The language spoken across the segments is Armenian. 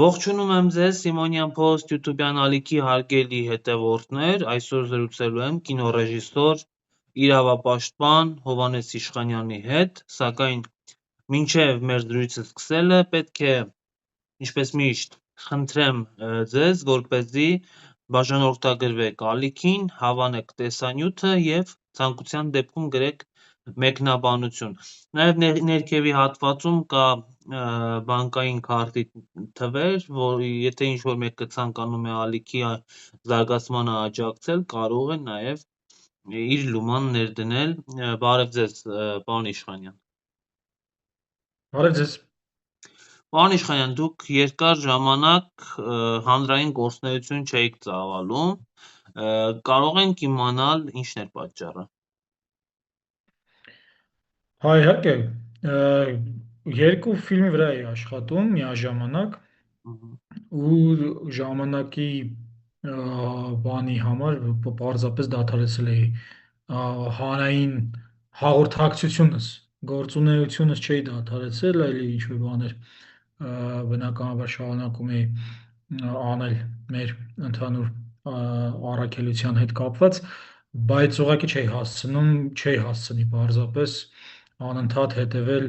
Ողջունում եմ ձեզ Սիմոնյան Post YouTube-յան ալիքի հարգելի հետևորդներ, այսօր զրուցելու եմ կինոռեժիսոր, իրավապաշտպան Հովհաննես Իշխանյանի հետ, սակայն մինչև մեր զրույցը սկսելը պետք է, ինչպես միշտ, խնդրեմ ձեզ, որպեսզի բաժանորդագրվեք ալիքին, հավանեք տեսանյութը և ցանկության դեպքում գրեք մեկնաբանություն։ Նաև ներքևի հատվածում կա բանկային քարտի թվեր, որ եթե ինչ-որ մեկը ցանկանում է ալիքի զարգացմանը աջակցել, կարող է նաև իր լուման ներդնել։ Բարև ձեզ, պարոն Իշխանյան։ Բարև ձեզ։ Պարոն Իշխանյան, դուք երկար ժամանակ հանրային գործունեություն չէիք ծավալում, կարող ենք իմանալ ինչն էր պատճառը։ Հա, իհարկե, երկու ֆիլմի վրա էի աշխատում միաժամանակ ու ժամանակի բանի համար պարզապես դադարեցել էի հանրային հաղորդակցությունս, գործունեությունս չէի դադարեցել, այլ ինչ-որ բաներ բնականաբար շարունակում էի անել մեր ընդհանուր առաքելության հետ կապված, բայց ուղղակի չէի հասցնի պարզապես անընդհատ հետևել,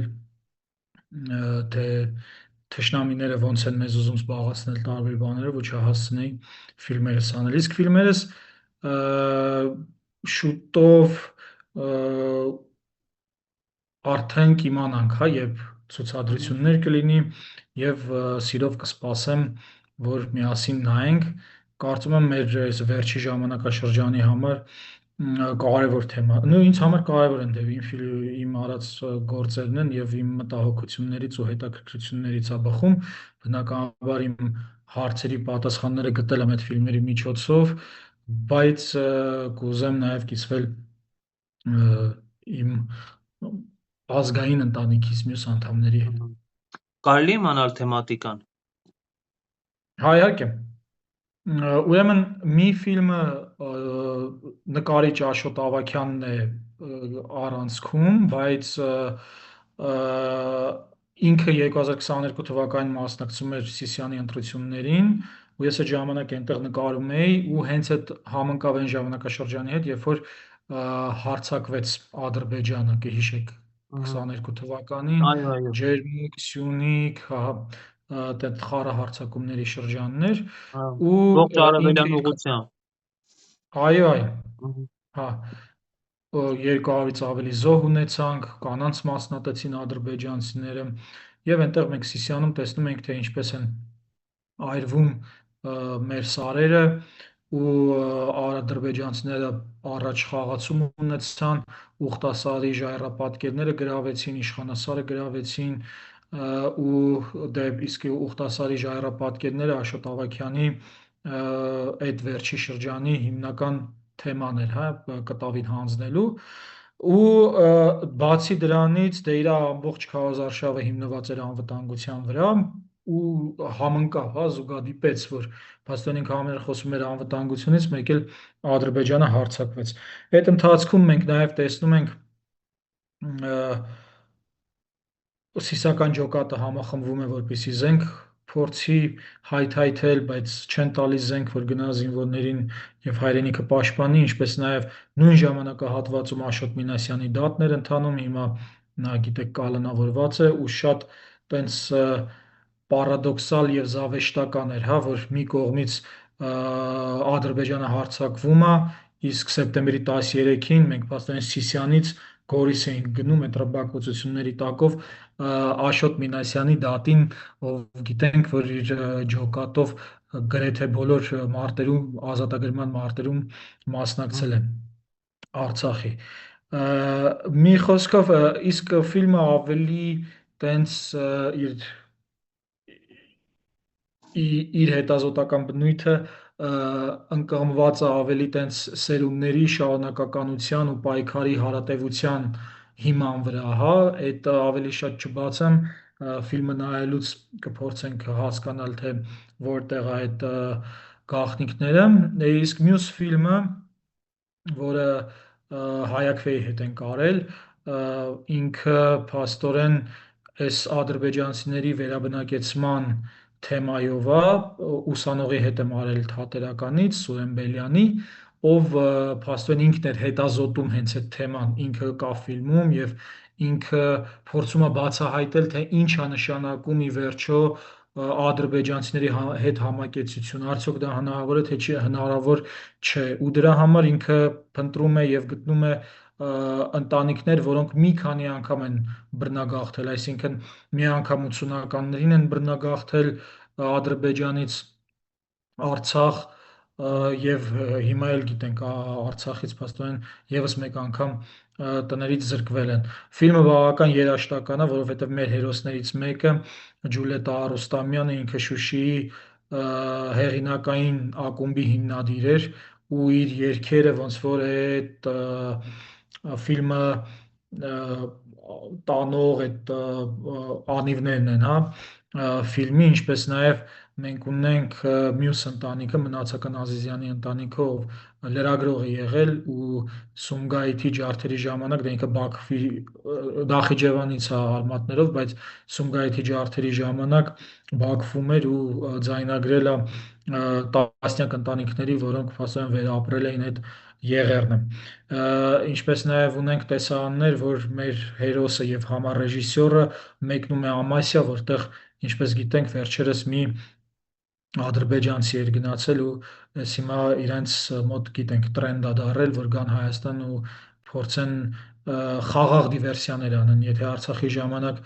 թե թշնամիները ոնց են մեզ ուզում զբաղեցնել տարբեր բաներով ու չհասցնեի ֆիլմերս անել։ Իսկ ֆիլմերս շուտով արդեն կիմանանք, հա, երբ ցուցադրություններ կլինի և սիրով կսպասեմ, որ միասին նայենք։ Կարծում եմ մեր այս վերջի ժամանակաշրջանի համար կարևոր թեմա, ինձ համար կարևոր են իմ արած գործերն են և իմ մտահոգություններից ու հետաքրքրություններից ա բխում, բնականաբար իմ հարցերի պատասխանները գտել եմ այդ ֆիլմերի միջոցով, բայց կուզեմ նաև կիսվել իմ ազգային ընտանիքիս մյուս անդամների հետ։ Կարելի է իմանալ թեմատիկան։ Հա, իհարկե։ Ուրեմն մի ֆիլմը նկարիչ Աշոտ Ավագյանն է առանցքում, բայց ինքը 2022 թվականին մասնակցում էր Սիսիանի ընտրություններին ու ես այդ ժամանակ այնտեղ նկարում էի ու հենց այդ համընկավ այն ժամանակաշրջանի հետ, երբ որ հարձակվեց Ադրբեջանը, կհիշեք 22 թվականին, Այո, այո։ Ջերմուկ, Սյունիք, այդ խառը հարձակումների շրջաններ ու Ողջ ինքը արևելյան իր ուղղությամբ։ այո, հա, 200-ից ավելի զոհ ունեցանք, կանանց մասնատեցին ադրբեջանցիները և այնտեղ մենք Սիսիանում տեսնում ենք, թե ինչպես են այրվում մեր սարերը ու ադրբեջանցիները առաջ խաղացում ունեցան, Ուխտասարի ժայռապատկերները գրավեցին, Իշխանասարը գրավեցին ու իսկ Ուխտասարի ժայռապատկերները Աշոտ Ավագյանի այդ վերջի շրջանի հիմնական թեման էր, հա, կտավին հանձնելու ու բացի դրանից իր ամբողջ քարոզարշավը հիմնված էր անվտանգության վրա ու համընկավ, հա, զուգադիպեց, որ փաստորեն ինքը ամեն օր խոսում էր անվտանգությունից, մեկ էլ Ադրբեջանը հարձակվեց։ Այդ ընթացքում մենք նաև տեսնում ենք Սիսիական ջոկատը համախմբվում է, որպեսզի զենք փորձի հայթայթել, բայց չեն տալիս զենք, որ գնա զինվորներին և հայրենիքը պաշտպանի, ինչպես նաև նույն ժամանակահատվածում Աշոտ Մինասյանի դատն էր ընթանում, հիմա նա, գիտեք, կալանավորված է ու շատ տենց պարադոքսալ և զավեշտական էր, հա, որ մի կողմից Ադրբեջանը հարձակվում է, իսկ սեպտեմբերի 13-ին մենք փաստորեն Սիսիանից Գորիս էինք գնում այդ ռմբակոծությունների տակով Աշոտ Մինասյանի դատին, ով գիտենք, որ իր ջոկատով գրեթե բոլոր ազատագրման մարտերում մասնակցել է Արցախի։ Մի խոսքով, իսկ ֆիլմը ավելի տենց իր հետազոտական բնույթը ընկղմված է ավելի տենց սերունդների շարունակականության ու պայքարի հարատևության հիման վրա, հա, այդ ավելի շատ չբացեմ, ֆիլմը նայելուց կփորձենք հասկանալ, թե որտեղ է այդ գաղտնիքները, իսկ մյուս ֆիլմը, որը Հայաքվեի հետ ենք արել, ինքը փաստորեն այս ադրբեջանցիների վերաբնակեցման թեմայով է, ուսանողի հետ եմ արել թատերականից, Սուրեն Բելյանի, ով փաստորեն ինքն էր հետազոտում հենց այդ թեման, ինքը կա ֆիլմում եւ ինքը փորձում է բացահայտել, թե ինչ է նշանակում ի վերջո ադրբեջանցիների հետ համակեցություն, արդյոք դա հնարավոր է, թե չի հնարավոր չէ, ու դրա համար ինքը փնտրում է եւ գտնում է ընտանիքներ, որոնք մի քանի անգամ են բռնագաղթել, այսինքն մի անգամ 80-ականներին են բռնագաղթել Ադրբեջանից Արցախ եւ հիմա էլ գիտենք Արցախից փաստորեն եւս մեկ անգամ տներից զրկվել են։ Ֆիլմը բավական երաժշտական է, որովհետեւ մեր հերոսներից մեկը Ջուլիետա Արոստամյանը ինքը Շուշիի հեղինակային ակումբի հիմնադիր էր ու իր երգերը ոնց որ այդ ֆիլմը տանող այդ անիվներն են, հա, ֆիլմի, ինչպես նաև մենք ունենք մյուս ընտանիքը, Մնացական Ազիզյանի ընտանիքը, ով լրագրող է եղել ու Սումգայիթի ջարդերի ժամանակ, դա ինքը Բաքվի Նախիջևանից է արմատներով, բայց Սումգայիթի ջարդերի ժամանակ Բաքվում էր ու ձայնագրել է տասնյակ ընտանիքների, որոնք փաստորեն վերապրել էին այդ եղեռնը։ Ինչպես նաև ունենք տեսարաններ, որ մեր հերոսը եւ համառեժիսորը մեկնում է Ամասիա, որտեղ, ինչպես գիտենք, վերջերս մի ադրբեջանցի էր գնացել ու ես հիմա իրենց մոտ գիտենք տրենդ է դարել, որ գան Հայաստան ու փորձեն խաղաղ դիվերսիաներ անեն։ Եթե Արցախի ժամանակ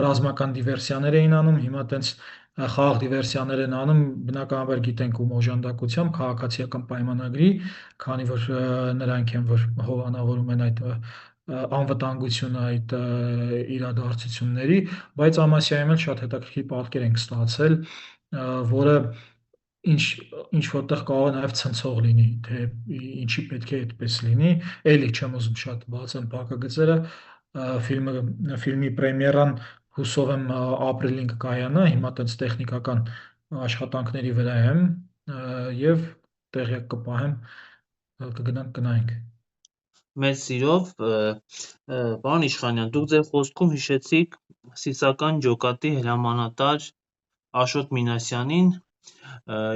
ռազմական դիվերսիաներ էին անում, հիմա տենց խաղաղ դիվերսիաներ են անում, բնականաբար գիտենք ում օժանդակությամբ, քաղաքացիական պայմանագրի, քանի որ նրանք են, որ հովանավորում են այդ անվտանգությունը այդ իրադարձությունների, բայց Ամասիայում էլ շատ հետաքրքիր պատկեր ենք ստացել, որը ինչ ինչ որտեղ կարող է նաև ցնցող լինի, թե ինչի պետք է այդպես լինի։ Էլի չեմ ուզում շատ բացեմ փակագծերը, ֆիլմի պրեմիերան հուսով եմ ապրիլին կկայանա, հիմա տենց տեխնիկական աշխատանքների վրա եմ եւ տեղյակ կպահեմ, կգնանք կնայենք։ Մեծ սիրով, պարոն Իշխանյան, դուք ձեր խոսքում հիշեցիք Սիսական ջոկատի հրամանատար Աշոտ Մինասյանին։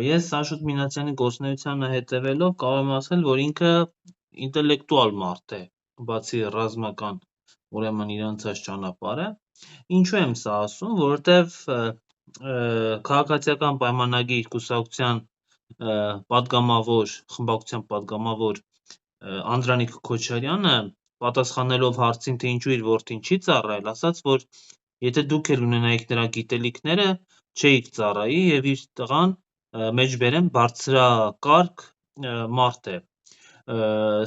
Ես Աշոտ Մինասյանի գործունեությանը հետևելով կարող եմ ասել, որ ինքը ինտելեկտուալ մարդ է, բացի ռազմական, ուրեմն իր անցած ճանապարհը։ Ինչու եմ սա ասում, որովհետև քաղաքացիական պայմանագիր կուսակցության խմբակցության պատգամավոր Անդրանիկ Քոչարյանը, պատասխանելով հարցին, թե ինչու իր որդին չի ծառայել, ասաց, որ եթե դուք էլ ունենայիք նրա գիտելիքները, չէիք ծառայի եւ իր տղան մեջբերեմ բարձրակարգ մարդ է։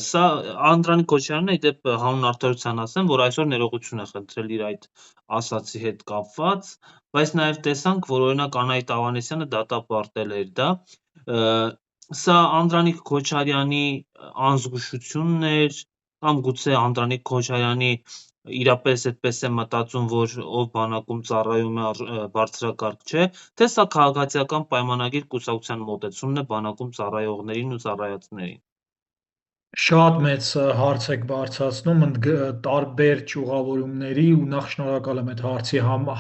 Սա Անդրանիկ Քոչարյանը, ի դեպ հանուն արդարության ասեմ, որ այսօր ներողություն է խնդրել իր այդ ասացի հետ կապված, բայց նաև տեսանք, որ օրինակ Անահիտ Ավանեսյանը դատապարտել էր դա։ Սա Անդրանիկ Քոչարյանի անզգուշությունն էր, կամ գուցե Անդրանիկ Քոչարյանի իրապես այդպես է մտածում, որ ով բանակում ծառայում է բարձրակարգ չէ, թե սա քաղաքացիական պայմանագիր կուսակցության մոտեցումն է բանակում ծառայողներին ու ծառայածներին։ Շատ մեծ հարց եք բարձրացնում տարբեր ճյուղավորումների ու նախ շնորհակալ եմ այդ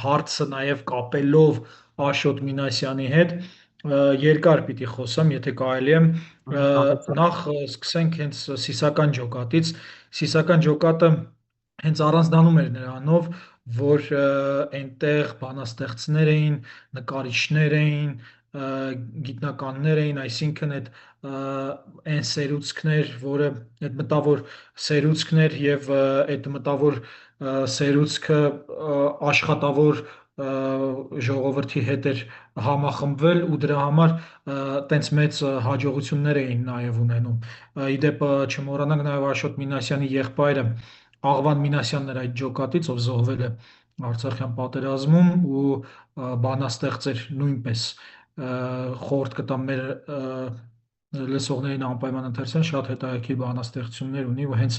հարցը նաև կապելով Աշոտ Մինասյանի հետ երկար պիտի խոսեմ, եթե կարելի է։ Նախ սկսենք հենց Սիսական ջոկատից։ Սիսական ջոկատը հենց առանձնանում էր նրանով, որ այնտեղ բանաստեղծներ էին, նկարիչներ էին, գիտնականներ էին, այսինքն այդ այն սերուցքներ, որը այդ մտավոր սերուցքներ եւ այդ մտավոր սերուցքը աշխատավոր ժողովրդի հետ էր համախմբվել ու դրա համար տենց մեծ հաջողություններ էին նաև ունենում։ Իդեպ չմոռանանք նաև Աշոտ Մինասյանի եղբայրը Աղվան Մինասյանն էր այդ ջոկատից, ով զոհվել է Արցախյան պատերազմում ու բանաստեղծ էր նույնպես խորհուրդ կտամ մեր լսողներին անպայման ընթերցեն, շատ հետաքրքիր բանաստեղծություններ ունի ու հենց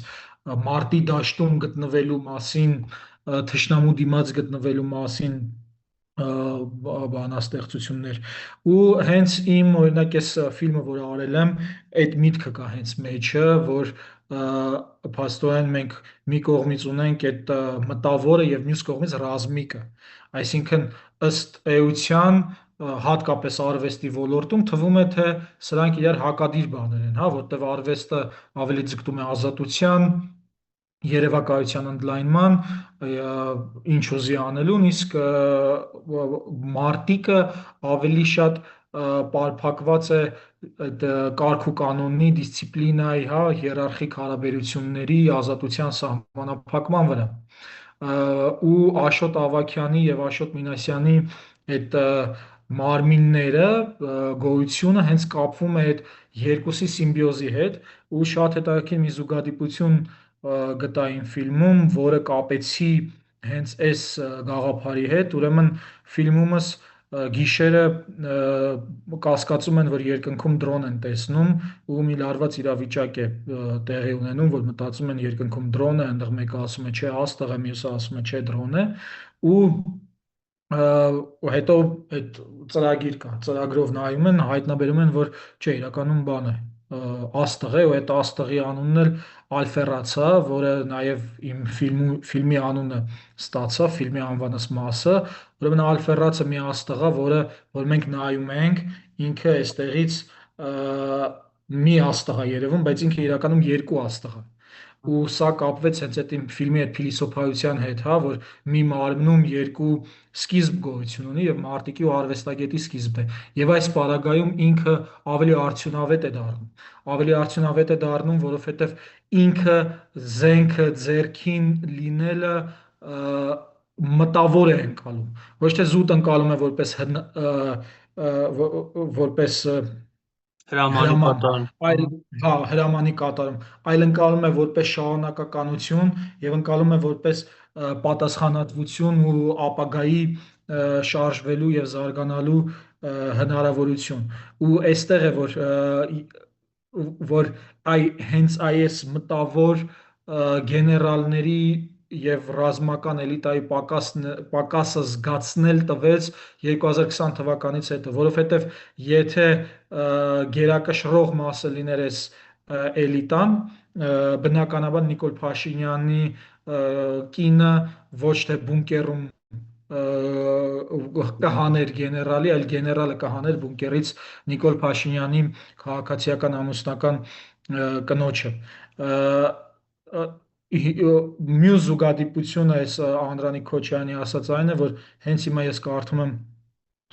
մարտի դաշտում գտնվելու մասին, թշնամու դիմաց գտնվելու մասին բանաստեղծություններ ու հենց իմ օրինակ այս ֆիլմը, որ արել եմ, այդ միտքը կա հենց մեջը, որ փաստորեն մենք մի կողմից ունենք այդ մտավորը եւ մյուս կողմից ռազմիկը, այսինքն ըստ էության հատկապես արվեստի ոլորտում թվում է, թե սրանք իրար հակադիր բաներ են, հա, որտեղ արվեստը ավելի ձգտում է ազատության, երևակայության ընդլայնման, ինչ ուզի անելուն, իսկ մարտիկը ավելի շատ պարփակված է այդ կարգ ու կանոնի, դիսցիպլինայի, հա, հիերարխիկ հարաբերությունների, ազատության սահմանափակման վրա։ Ու Աշոտ Ավագյանի եւ Աշոտ Մինասյանի այդ մարմինները, գոյությունը հենց կապվում է այդ երկուսի սիմբիոզի հետ, ու շատ հետաքրքիր մի զուգադիպություն գտա իմ ֆիլմում, որը կապեցի հենց այս գաղափարի հետ, ուրեմն ֆիլմումս գիշերը կասկածում են, որ երկնքում դրոն են տեսնում ու մի լարված իրավիճակ է տեղի ունենում, որ մտածում են երկնքում դրոն է, այնտեղ մեկը ասում է չէ, աստղ է, մյուսը ասում է չէ, դրոն է, ու հետո այդ ծրագիր կա, ծրագրով նայում են, հայտնաբերում են, որ չէ, իրականում բան է, աստղ է, ու այդ աստղի անունն էլ Ալֆերացա, որը նաև իմ ֆիլմի անունը ստացավ, ֆիլմի անվանած մասը, ուրեմն Ալֆերացը մի աստղ է, որ մենք նայում ենք, ինքը այստեղից մի աստղ է երևում, բայց ինքը իրականում երկու աստղ է։ Ու սա կապվեց հենց այդ իմ ֆիլմի այդ փիլիսոփայության հետ, հա, որ մի մարմնում երկու սկիզբ գոյություն ունի եւ մարտիկի ու արվեստագետի սկիզբ է։ Եվ այս պարագայում ինքը ավելի արդյունավետ է դառնում։ Ավելի արդյունավետ է դառնում, որովհետեւ ինքը զենքը ձերքին լինելը մտավոր է ընկալում։ Ոչ թե զուտ ընկալում է որպես Հրամանի հրաման, կատարում։ այլ հա, հրամանի կատարում, այլ ընկալում է որպես շարունակականություն եւ ընկալում է որպես պատասխանատվություն ու ապագայի շարժվելու եւ զարգանալու հնարավորություն։ Ու այստեղ է որ հենց այս մտավոր գեներալների եւ ռազմական էլիտայի պակասը զգացնել տվեց 2020 թվականից հետո, որովհետեւ եթե գերակշռող մասը լիներ այս էլիտան, բնականաբար Նիկոլ Փաշինյանի կինը ոչ թե բունկերում կհաներ գեներալի, այլ գեներալը կհաներ բունկերից Նիկոլ Փաշինյանի քաղաքացիական ամուսնական կնոջը։ Մյուս զուգադիպությունը այս Անդրանիկ Քոչարյանի ասած այն է, որ հենց հիմա ես կարդում եմ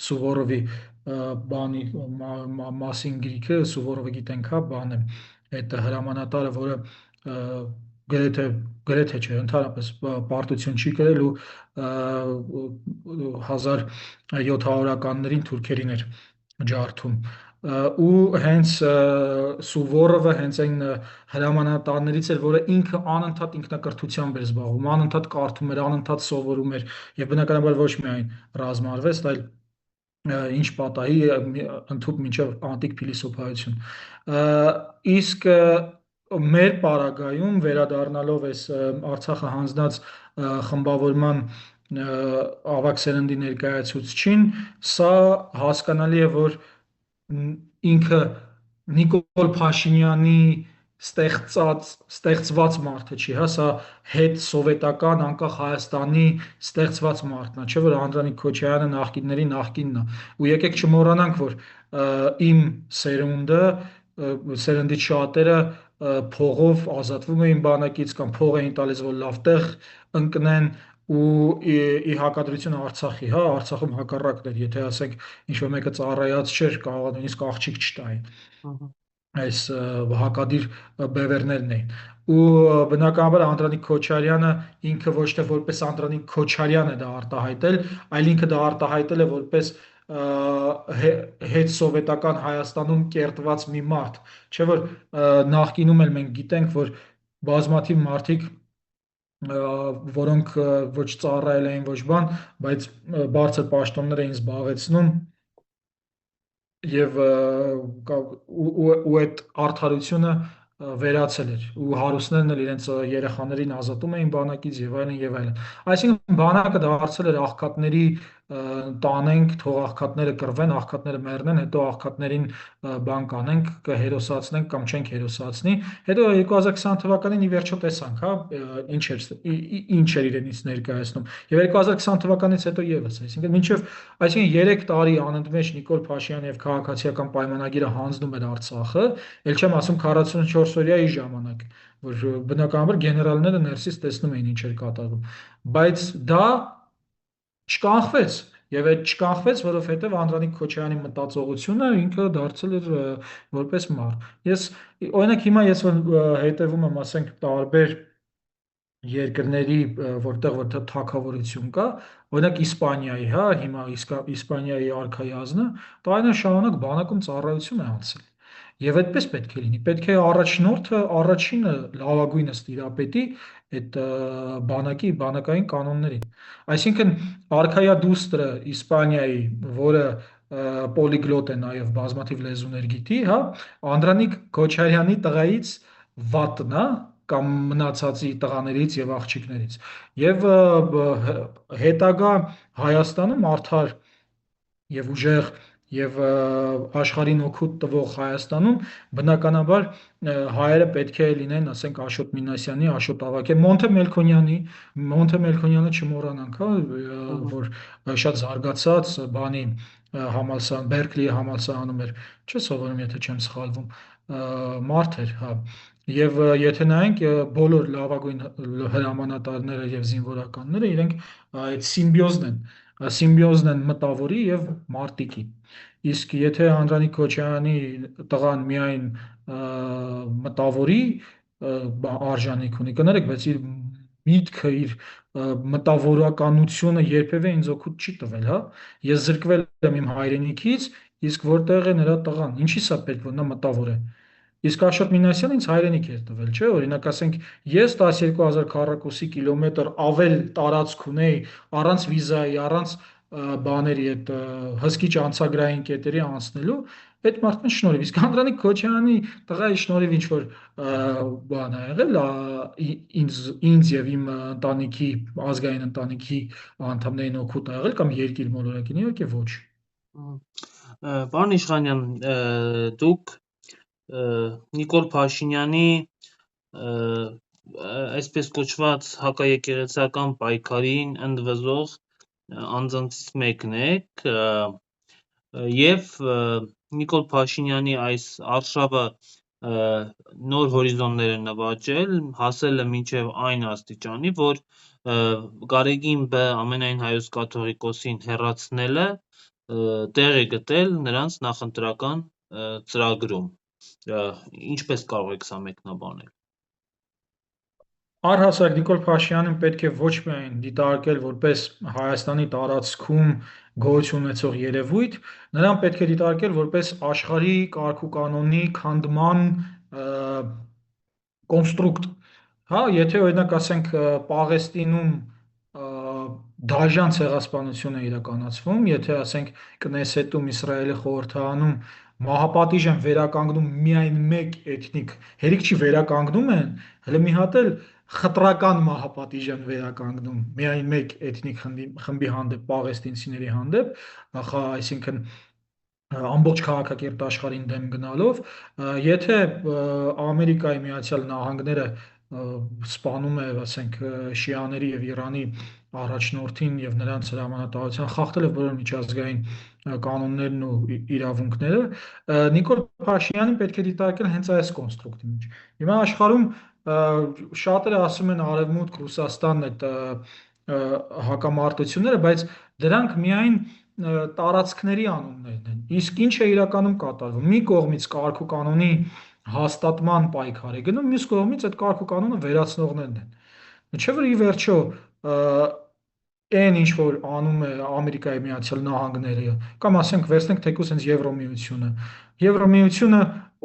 Սուվորովի բանի մասին գրիքը, Սուվորովը գիտենք, հա, բան է, այդ հրամանատարը, որը գրեթե չէ, ընդհանրապես պարտություն չի կրել ու 1700-ականներին թուրքերին էր ջարդում։ Ու հենց Սուվորովը հենց այն հրամանատարներից էր, որը ինքը անընդհատ ինքնակրթությամբ էր զբաղվում, անընդհատ կարդում էր, անընդհատ սովորում էր եւ բնականաբար ոչ միայն ռազմարվեստ, այլ ինչ պատահի ընդհուպ մինչև անտիկ փիլիսոփայություն։ Իսկ մեր պարագայում վերադառնալով այս Արցախը հանձնած խմբավորման ավագ սերնդի ներկայացուցչին, սա հասկանալի է, որ ինքը Նիկոլ Փաշինյանի ստեղծված մարդը չի, հա, սա հետ սովետական անկախ Հայաստանի ստեղծված մարդն է, չէ՞ որ Անդրանիկ Քոչարյանը նախկինների նախկինն է։ Ու եկեք չմոռանանք, որ իմ սերնդից շատերը փողով ազատվում էին բանակից կամ փող էին տալիս, որ լավ տեղ ընկնեն ու ի հակադրություն Արցախի, հա, Արցախում հակառակն էր, եթե ասենք ինչ որ մեկը ծառայած չէր, կարող է նույնիսկ աղջիկ չտային։ Այս հակադիր բևեռներն էին։ Ու բնականաբար Անդրանիկ Քոչարյանը ինքը ոչ թե որպես Անդրանիկ Քոչարյան է դա արտահայտել, այլ ինքը դա արտահայտել է որպես հետ սովետական Հայաստանում կերտված մի մարդ, չէ՞ որ նախկինում էլ մենք գիտենք, որ բազմաթիվ մարդիկ, որոնք ոչ ծառայել էին, ոչ բան, բայց բարձր պաշտոններ էին զբաղեցնում եւ այդ արդարությունը վերացել էր ու հարուստներն էլ իրենց երեխաներին ազատում էին բանակից եւ այլն եւ այլն։ Այսինքն բանակը դարձել էր աղքատների տանենք, թող աղքատները կռվեն, աղքատները մեռնեն, հետո աղքատներին բան կանենք, կհերոսացնենք կամ չենք հերոսացնի։ Հետո 2020 թվականին ի վերջո տեսանք, հա, ինչ էր իրենից ներկայացնում։ Եվ 2020 թվականից հետո եւս, այսինքն 3 տարի անընդմեջ Նիկոլ Փաշինյանը եւ քաղաքացիական պայմանագիրը հանձնում էր Արցախը, ել չեմ ասում 44 օրյայի ժամանակ, որ բնականաբար գեներալները ներսից տեսնում էին ինչ էր կատարվում, բայց դա չկանխվեց եւ այդ չկանխվեց, որովհետեւ Անդրանիկ Քոչարյանի մտածողությունը ինքը դարձել էր որպես մար։ Օրինակ հիմա ես հետևում եմ, ասենք, տարբեր երկրների, որտեղ թագավորություն կա, օրինակ Իսպանիայի, հա, հիմա Իսպանիայի արքայազնը տարիներ շարունակ բանակում ծառայություն է անցել։ Եվ այդպես պետք է լինի։ Պետք է առաջնորդը առաջինը լավագույնս տիրապետի այդ բանակային կանոններին։ Այսինքն արքայադուստրը Իսպանիայի, որը պոլիգլոտ է նաև բազմաթիվ լեզուներ գիտի, հա, Անդրանիկ Քոչարյանի տղայից վատն է կամ մնացածի տղաներից եւ աղջիկներից։ Եվ հետագա Հայաստանում արդար եւ ուժեղ եւ աշխարհին օգուտ տվող Հայաստանում բնականաբար հայերը պետք է լինեն, ասենք, Աշոտ Մինասյանի, Աշոտ Ավագյանի, Մոնթե Մելքոնյանը չմոռանանք, հա, որ շատ զարգացած բանի համալսարան, Բերկլիի համալսարանում էր, չէ՞ սովորում, եթե չեմ սխալվում, մարդ էր, հա։ Եվ եթե նայենք բոլոր լավագույն հրամանատարները եւ զինվորականները, իրենք այդ սիմբիոզն են մտավորի եւ մարտիկի։ Իսկ եթե Անդրանիկ Քոչարյանի տղան միայն մտավորի արժանիք ունի, կներեք, բայց իր միտքը, իր մտավորականությունը երբևէ ինձ օգուտ չի տվել, հա։ Ես զրկվել եմ իմ հայրենիքից, իսկ որտեղ է նրա տղան, ինչի՞ սա պետք որ նա մտավոր է։ Իսկ Աշոտ Մինասյանը ինձ հայրենիք էր տվել, չէ՞, օրինակ ասենք, ես 12000 քառակուսի կիլոմետր ավել տարածք ունեի առանց վիզայի, առանց բաների այդ հսկիչ անցագրային կետերի անցնելու, այդ մարդկանց շնորհիվ։ Իսկ Անդրանիկ Քոչարյանի տղայի շնորհիվ ինչ որ բան ա եղել, ինձ եւ իմ ընտանիքի, ազգային ընտանիքի անդամներին օգուտ ա եղել կամ երկիր մոլորակին, իհարկե ոչ։ Պարոն Իշխանյան, դուք Նիկոլ Փաշինյանի այսպես կոչված հակաեկեղեցական պայքարին ընդվզող անձանցից մեկն եք եւ Նիկոլ Փաշինյանի այս արշավը նոր հորիզոններ է նվաճել, հասել է մինչև այն աստիճանի, որ Գարեգին Բ ամենայն հայոց կաթողիկոսին հեռացնելը տեղ է գտել նրանց նախընտրական ծրագրում։ Ինչպես կարող եք սա մեկնաբանել։ Առհասարակ Նիկոլ Փաշինյանին պետք է ոչ միայն դիտարկել որպես Հայաստանի տարածքում գոյություն ունեցող երևույթ, նրան պետք է դիտարկել որպես աշխարհի կարգուկանոնի քանդման կոնստրուկտ։ Հա, եթե օրինակ ասենք Պաղեստինում դաժան ցեղասպանություն է իրականացվում, եթե ասենք Կնեսետում Իսրայելի խորհրդարանում մահապատիժ են վերականգնում միայն մեկ էթնիկ, հերիք չի վերականգնում են, հələ մի հատ էլ խտրական մահապատիժ են վերականգնում միայն մեկ էթնիկ խմբի հանդեպ, պաղեստինցիների հանդեպ, այսինքն ամբողջ քաղաքակիրթ աշխարհին դեմ գնալով, եթե Ամերիկայի Միացյալ Նահանգները սպանում է, ասենք, շիաների եւ Իրանի առաջնորդին եւ նրանց հրամանատարության խախտելով բոլոր միջազգային կանոններն ու իրավունքները, Նիկոլ Փաշինյանին պետք է դիտարկել հենց այս կոնստրուկտի մեջ։ Հիմա աշխարհում շատերը ասում են Արևմուտք, Ռուսաստան այդ հակամարտությունները, բայց դրանք միայն տարածքների անուններն են։ Իսկ ինչ է իրականում կատարվում։ Մի կողմից կարգուկանոնի հաստատման պայքար է գնում, մյուս կողմից այդ կարգուկանոնը վերացնողներն են։ Չէ՞ որ ի վերջո այն ինչ որ անում է Ամերիկայի Միացյալ Նահանգները, կամ ասենք վերցնենք թեկուզ հենց Եվրոմիությունը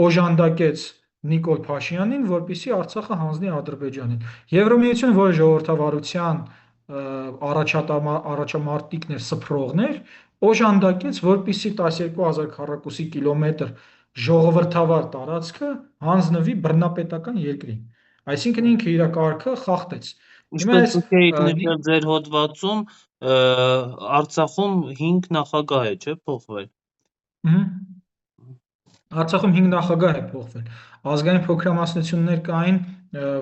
օժանդակեց Նիկոլ Փաշինյանին, որպեսզի Արցախը հանձնի Ադրբեջանին։ Եվրոմիությունը, որը ժողովրդավարության առաջամարտիկներ, սփռողներ, օժանդակեց, որպեսզի 12000 քառակուսի կիլոմետր ժողովրդավար տարածքը հանձնվի բռնապետական երկրին։ Այսինքն ինքը իր կարգը խախտեց։ Ինչպես դուք եք նշել ձեր հոդվածում, Արցախում 5 նախագահ է, չէ՞, փոխվել։ Արցախում 5 նախագահ է փոխվել։ Ազգային փոքրամասնություններ կային,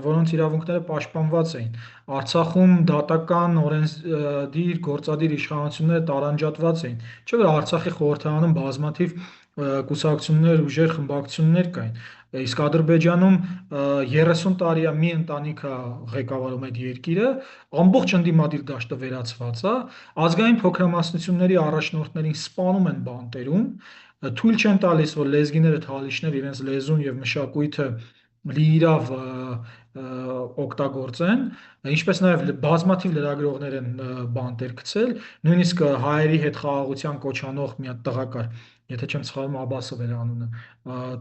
որոնց իրավունքները պաշտպանված էին։ Արցախում դատական, օրենսդիր, գործադիր իշխանությունները տարանջատված էին։ Չէ՞ որ Արցախի խորհրդարանում բազմաթիվ կուսակցություններ, ուժեր, խմբակցություններ կային։ Իսկ Ադրբեջանում 30 տարի է մի ընտանիքը ղեկավարում այդ երկիրը, ամբողջ ընդդիմադիր դաշտը վերացված է, ազգային փոքրամասնությունների առաջնորդներին սպանում են բանտերում, թույլ չեն տալիս, որ լեզգիները, թալիչները իրենց լեզուն եւ մշակույթը լիիրավ օգտագործեն, ինչպես նաև բազմաթիվ լրագրողներ են բանտեր գցել, նույնիսկ հայերի հետ խաղաղության կոչանող մի հատ տղա կար, եթե չեմ սխալվում, Աբասով էր անունը,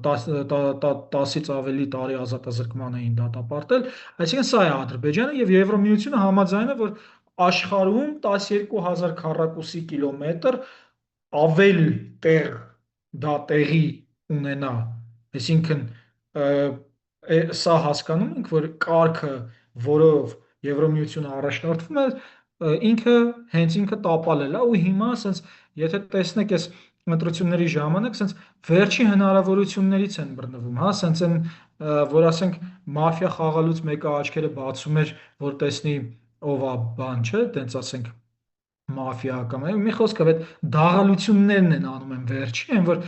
10-ից ավելի տարի ազատազրկման էին դատապարտել, այսինքն սա է Ադրբեջանը եւ Եվրոմիությունը համաձայն է, որ աշխարհում 12,000 քառակուսի կիլոմետր ավել տեղ դա տեղի ունենա, այսինքն սա հասկանում ենք, որ կարգը, որով Եվրոմիությունը առաջնորդվում է, հենց ինքը տապալել է ու հիմա ասենց եթե տեսնեք այս ընտրությունների ժամանակ ասենց վերջի հնարավորություններից են բռնվում, հա, ասենց են որ ասենք մաֆիա խաղալուց մեկը աչքերը բացում էր, որ տեսնի ով է բան, չէ, տենց ասենք մաֆիա կամ մի խոսքով այդ դաղալություններն են անում են վերջին, որ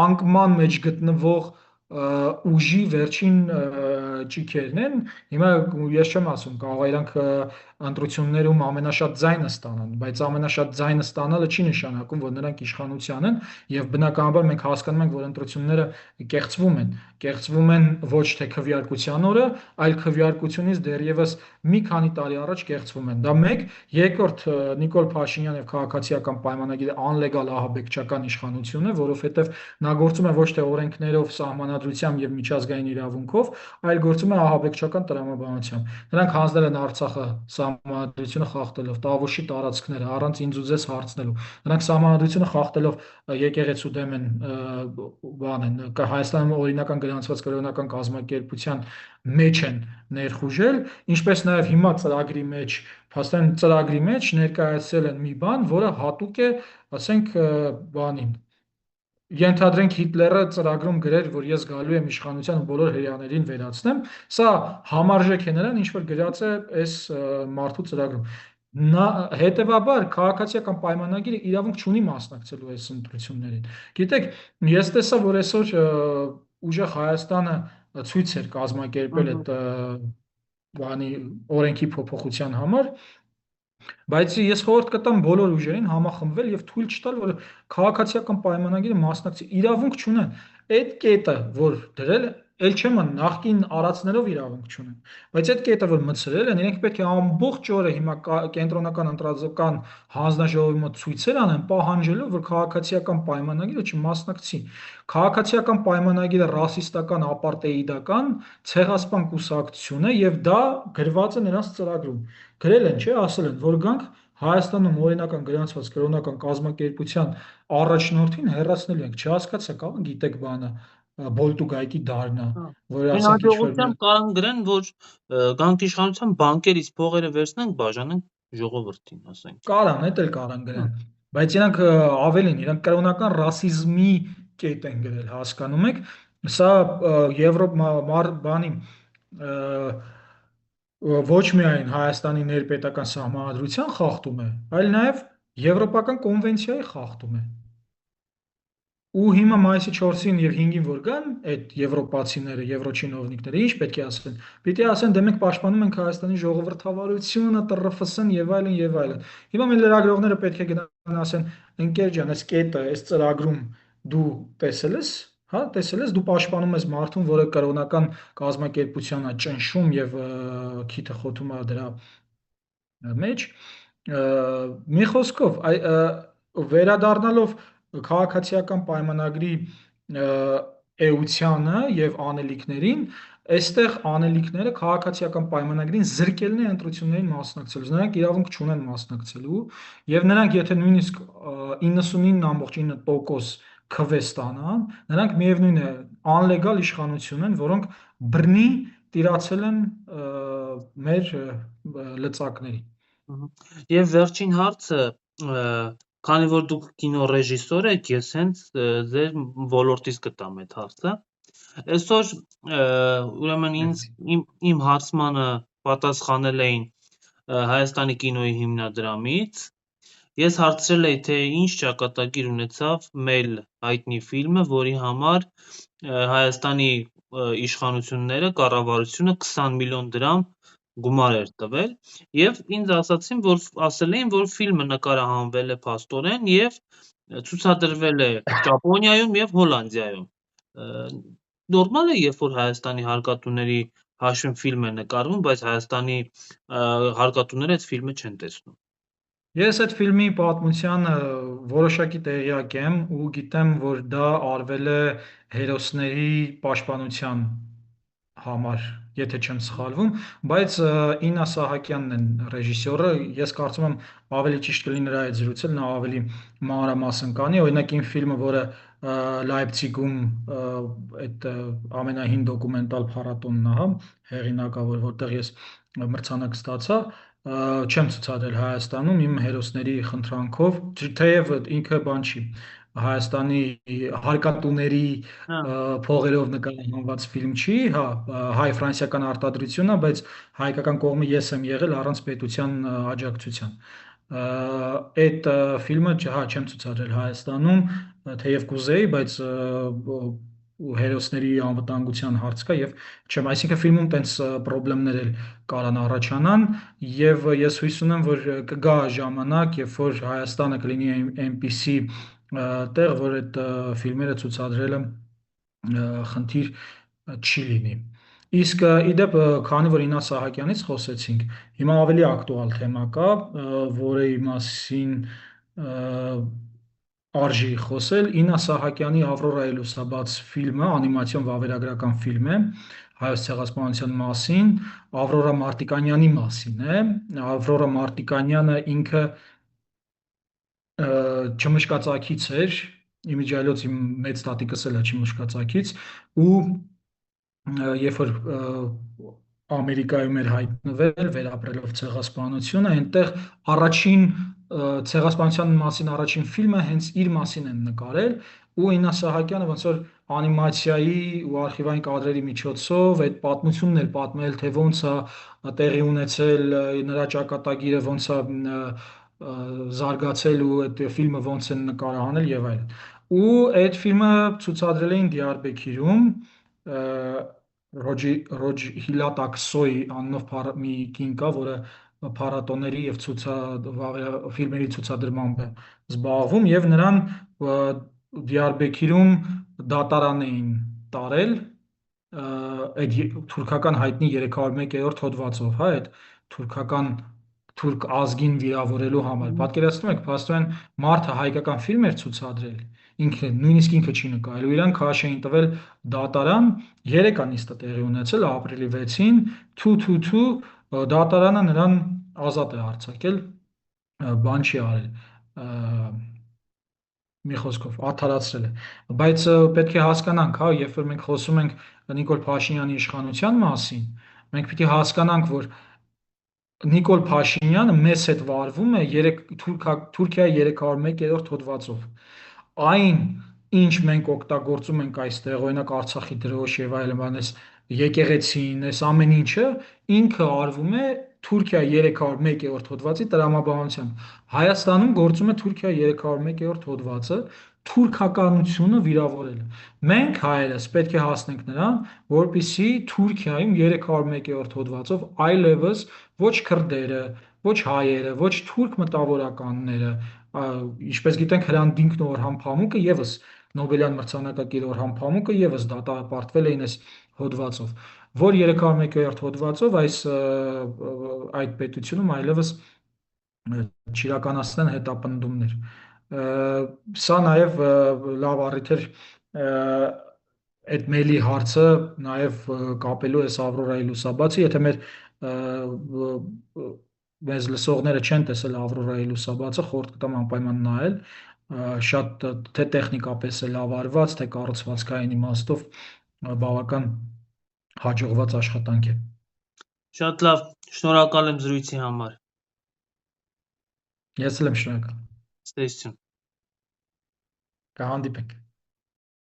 անկման մեջ գտնվող ուժի վերջին ճիքերն են։ Հիմա ես չեմ ասում, կարող է իրանք ընտրություններում ամենաշատ ձայնը ստանան, բայց ամենաշատ ձայնը ստանալը չի նշանակում, որ նրանք իշխանության են, եւ բնականաբար մենք հասկանում ենք, որ ընտրությունները կեղծվում են ոչ թե քվեարկության օրը, այլ քվեարկությունից դեռևս մի քանի տարի առաջ կեղծվում են։ Դա մեկ, երկրորդ Նիկոլ Փաշինյան եւ քաղաքացիական պայմանագիրը անլեգալ ահաբեկչական իշխանություն է, որովհետեւ նա գործում է ոչ թե օրենքներով, սահմանադրությամբ եւ միջազգային իրավունքով, այլ գործում է ահաբեկչական տրամաբանությամբ։ Նրանք հանձնել են Արցախը սահմանադրությունը խախտելով, Տավուշի տարածքները առանց ինձ ու ձեզ հարցնելու։ Նրանք սահմանադրությունը խախտելով եկեղեցու դեմ են Հայաստանում օրինական գրանցված կրոնական կազմակերպության մեջ են ներխուժել, ինչպես նաև հիմա ծրագրի մեջ, փաստորեն ծրագրի մեջ ներկայացրել են մի բան, որը հատուկ է, ասենք, բանին։ Ենթադրենք Հիտլերը ծրագրում գրեր, որ ես գալու եմ իշխանության ու բոլոր հրեաներին վերացնեմ, սա համարժեք է նրան, ինչ որ գրած է այս մարդու ծրագրում։ Հետևաբար քաղաքացիական պայմանագիրը իրավունք չունի մասնակցելու այս ընտրություններին։ Գիտեք, ես տեսա, որ այսօր ուժեղ Հայաստանը ցույց էր կազմակերպել այդ բանի օրենքի փոփոխության համար, բայց ես խորհուրդ կտամ բոլոր ուժերին համախմբվել եւ թույլ չտալ, որ քաղաքացիական պայմանագիրը մասնակցի։ Իրավունք չունեն։ Այդ կետը, որ դրել է, ել չեմ նախքին արածներով իրավունք չունեն։ Բայց այդ կետը, որ մտցրել են, իրենք պետք է ամբողջ օրը հիմա կենտրոնական ընտրազոկան հանձնաժողովի մոտ ցույցեր անեն, պահանջելով, որ քաղաքացիական պայմանագիրը չմասնակցի։ Քաղաքացիական պայմանագիրը ռասիստական, ապարտեիդական, ցեղասպան կուսակցություն է եւ դա գրված է նրանց ծրագրում։ Գրել են, չէ, ասել են, որ գանք Հայաստանում օրինական գրանցված կրոնական կազմակերպության առաջնորդին հեռացնելու ենք, չհասկացա, կա գիտեք բանը, Բոլտուգայքի դարնա, որ Այն ասենք ինչ-որ հաջողությամբ կարող գրեն, որ գանք իշխանության բանկերից փողերը վերցնենք, բաժանենք ժողովրդին, ասենք։ կարան, էդ էլ կարան գրեն, բայց իրանք ավելին, իրանք կրոնական ռասիզմի կետ են գրել, հասկանում եք, սա բանի ոչ միայն Հայաստանի ներպետական սահմանադրության խախտում է, այլ նաև Եվրոպական կոնվենցիայի խախտում է։ Ու հիմա մայիսի 4-ին եւ 5-ին որ գան այդ եվրոպացիները, եվրոչինովնիկները, ինչ պետք է ասեն։ Պիտի ասեն, դե մենք պաշտպանում ենք Հայաստանի ժողովրդավարությունը, ՏՌՖՍ-ն եւ այլն եւ այլն։ Հիմա մեր լրագրողները պետք է գնան ասեն, ընկեր ջան, այս կետը, այս ծրագրում դու տեսել ես, հա, տեսել ես, դու պաշտպանում ես մարդուն, որը կրոնական կազմակերպության է ճնշում եւ քիթը խոթում է դրա մեջ։ Մի խոսքով, վերադառնալով քաղաքացիական պայմանագրի էությանը եւ անելիքներին, այստեղ անելիքները քաղաքացիական պայմանագրին զրկելն է ընտրություններին մասնակցելուց։ Նրանք իրավունք չունեն մասնակցելու եւ նրանք եթե նույնիսկ 99.9% քվե ստանան, նրանք միևնույն է անլեգալ իշխանություն են, որոնք բռնի տիրացել են մեր լծակների։ Եվ վերջին հարցը, քանի որ դուք կինոռեժիսոր եք, ես հենց ձեր ոլորտից կտամ այդ հարցը։ Այսօր ուրեմն իմ հարցմանը պատասխանել էին Հայաստանի կինոյի հիմնադրամից։ Ես հարցրել էի, թե ինչ ճակատագիր ունեցավ «Մեյլ» հայտնի ֆիլմը, որի համար Հայաստանի իշխանությունները, կառավարությունը 20 միլիոն դրամ գումար էր տվել, եւ ինձ ասել էին, որ ֆիլմը նկարահանվել է փաստորեն եւ ցուցադրվել է Ճապոնիայում եւ Հոլանդիայում։ Նորմալ է, երբ որ Հայաստանի հարկատուների հաշվին ֆիլմ է նկարվում, բայց Հայաստանի հարկատուները այդ ֆիլմը չեն տեսնում։ Ես այդ ֆիլմի պատմությանը որոշակի տեղյակ եմ ու գիտեմ, որ դա արվել է հերոսների պաշտպանության համար, եթե չեմ սխալվում, բայց Իննա Սահակյանն է ռեժիսորը, ես կարծում եմ ավելի ճիշտ կլինի նրա հետ զրուցել, նա ավելի մանրամասն կանի, օրինակ իմ ֆիլմը, որը Լայպցիգում այդ ամենահին դոկումենտալ փառատոնն է, հա, հեղինակավոր, որտեղ ես մրցանակ ստացա, չեմ ցուցադրել Հայաստանում իմ հերոսների խնդրանքով, թեև ինքը բան չի, Հայաստանի հարկատուների փողերով նկարահանված ֆիլմ չի, հա, հայ-ֆրանսիական արտադրություն է, բայց հայկական կողմը ես եմ եղել առանց պետության աջակցության։ Այդ ֆիլմը, հա, չեմ ցուցադրել Հայաստանում, թեև կուզեի, բայց հերոսների անվտանգության հարց կա եւ չեմ, այսինքն ֆիլմում տենց խնդիրներ էլ կարան առաջանան եւ ես հույս ունեմ, որ կգա ժամանակ, երբ որ Հայաստանը կլինի այնպիսի տեղ, որ այդ ֆիլմերը ցուցադրելը խնդիր չի լինի։ Իսկ իդեպ, քանի որ Իննա Սահակյանից խոսեցինք, հիմա ավելի ակտուալ թեմա կա, որի մասին արժի խոսել։ Իննա Սահակյանի «Ավրորայի լուսաբաց» ֆիլմը անիմացիոն վավերագրական ֆիլմ է Հայոց ցեղասպանության մասին, Ավրորա Մարտիկանյանի մասին է։ Ավրորա Մարտիկանյանը ինքը չմշկածակից էր, իմիջիայլոց իմ մեծ տատիկս էլ է չմշկածակից, ու երբ որ Ամերիկայում էր հայտնվել, վերապրելով ցեղասպանությունը, այնտեղ առաջին ցեղասպանության մասին առաջին ֆիլմը հենց իր մասին են նկարել, ու Իննա Սահակյանը ոնց որ անիմացիայի ու արխիվային կադրերի միջոցով այդ պատմությունն էր պատմել, թե ոնց է տեղի ունեցել, նրա ճակատագիրը ոնց է զարգացել ու այդ ֆիլմը ոնց են նկարահանել եւ այլն։ Ու այդ ֆիլմը ցուցադրել էին Դիարբեքիրում, Հիլատ Ակսոյի անունով մի կին կա, որը փառատոների եւ ֆիլմերի ցուցադրմամբ է զբաղվում, եւ նրան Դիարբեքիրում դատարան էին տարել այդ թուրքական հայտնի 301-րդ հոդվածով, հա, այդ թուրք ազգին վիրավորելու համար։ Պատկերացնում եք, փաստորեն մարդը հայկական ֆիլմ էր ցուցադրել, նույնիսկ ինքը չի նկարել, ու իրան քաշ էին տվել դատարան, 3 նիստը տեղի ունեցել ապրիլի 6-ին, թու դատարանը նրան ազատ է արձակել, բան չի արել, մի խոսքով արդարացրել է, բայց պետք է հասկանանք, հա, երբ որ մենք խոսում ենք Նիկոլ Փաշինյանի իշխանության մասին, մենք պիտի հասկանանք, որ Նիկոլ Փաշինյանը մեզ հետ վարվում է Թուրքիայի 301-րդ հոդվածով։ Այն, ինչ մենք օգտագործում ենք այստեղ, օրինակ Արցախի դրոշ եւ այլն, բանես եկեղեցին, այս ամեն ինչը ինքը արվում է Թուրքիայի 301-րդ հոդվածի տրամաբանությամբ։ Հայաստանում գործում է Թուրքիայի 301-րդ հոդվածը թուրքականությունը վիրավորելը։ Մենք հայերս պետք է հասնենք նրան, որպեսզի Թուրքիայում 301-րդ հոդվածով այլևս ոչ քրդերը, ոչ հայերը, ոչ թուրք մտավորականները, ինչպես գիտենք, Հրանտ Դինքն ու Օրհան Փամուկը եւս Նոբելյան մրցանակակիր Օրհան Փամուկը եւս դատապարտվել էին այս հոդվածով, որ 301-րդ հոդվածով այդ պետությունում այլևս չիրականացնեն հետապնդումներ։ Սա նաև լավ առիթ էր այդ մեյլի հարցը նաև կապելու այս Ավրորայի լուսաբացը, եթե մեզ լսողները չեն տեսել Ավրորայի լուսաբացը, խորհուրդ կտամ անպայման նայել, շատ թե տեխնիկապես է լավ արված, թե կառուցվածքային իմաստով բավական հաջողված աշխատանք է։ Շատ լավ, շնորհակալ եմ զրույցի համար։ Ես էլ եմ շնորհակալ։ Ստեսություն։ Կհանդիպենք։